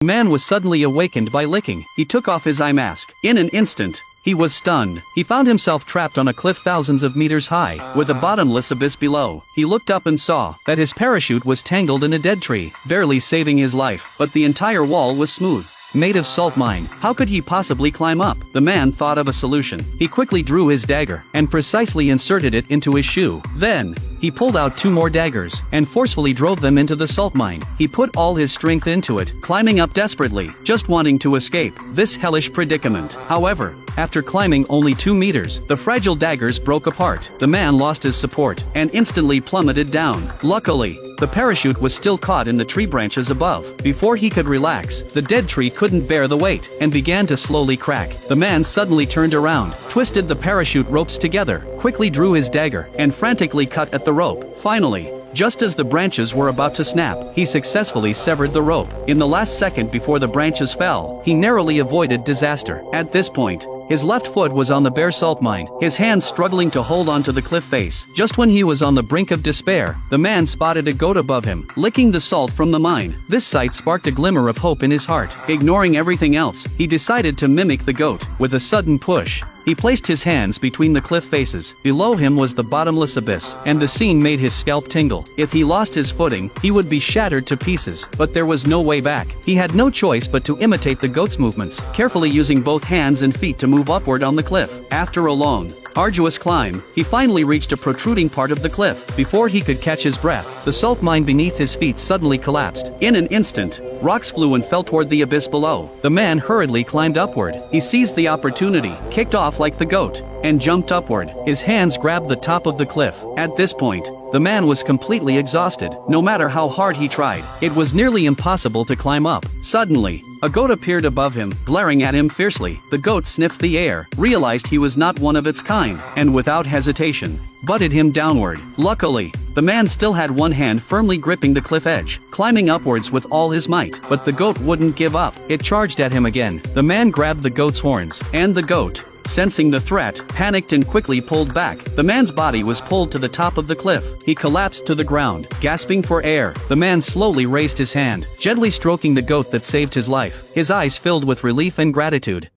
The man was suddenly awakened by licking. He took off his eye mask. In an instant, he was stunned. He found himself trapped on a cliff thousands of meters high, with a bottomless abyss below. He looked up and saw that his parachute was tangled in a dead tree, barely saving his life, but the entire wall was smooth, made of salt mine. How could he possibly climb up? The man thought of a solution. He quickly drew his dagger and precisely inserted it into his shoe. Then, he pulled out 2 more daggers and forcefully drove them into the salt mine. He put all his strength into it, climbing up desperately, just wanting to escape this hellish predicament. However, after climbing only 2 meters, the fragile daggers broke apart. The man lost his support and instantly plummeted down. Luckily, the parachute was still caught in the tree branches above. Before he could relax, the dead tree couldn't bear the weight and began to slowly crack. The man suddenly turned around, twisted the parachute ropes together, quickly drew his dagger, and frantically cut at the rope. Finally, just as the branches were about to snap, he successfully severed the rope. In the last second before the branches fell, he narrowly avoided disaster. At this point, his left foot was on the bare salt mine, his hands struggling to hold onto the cliff face. Just when he was on the brink of despair, the man spotted a goat above him, licking the salt from the mine. This sight sparked a glimmer of hope in his heart. Ignoring everything else, he decided to mimic the goat. With a sudden push, he placed his hands between the cliff faces. Below him was the bottomless abyss, and the scene made his scalp tingle. If he lost his footing, he would be shattered to pieces, but there was no way back. He had no choice but to imitate the goat's movements, carefully using both hands and feet to move upward on the cliff. After a long, arduous climb, he finally reached a protruding part of the cliff. Before he could catch his breath, the salt mine beneath his feet suddenly collapsed. In an instant, rocks flew and fell toward the abyss below. The man hurriedly climbed upward. He seized the opportunity, kicked off like the goat, and jumped upward. His hands grabbed the top of the cliff. At this point, the man was completely exhausted. No matter how hard he tried, it was nearly impossible to climb up. Suddenly, a goat appeared above him, glaring at him fiercely. The goat sniffed the air, realized he was not one of its kind, and without hesitation, butted him downward. Luckily, the man still had one hand firmly gripping the cliff edge, climbing upwards with all his might. But the goat wouldn't give up. It charged at him again. The man grabbed the goat's horns, and the goat, sensing the threat, panicked and quickly pulled back. The man's body was pulled to the top of the cliff. He collapsed to the ground, gasping for air. The man slowly raised his hand, gently stroking the goat that saved his life. His eyes filled with relief and gratitude.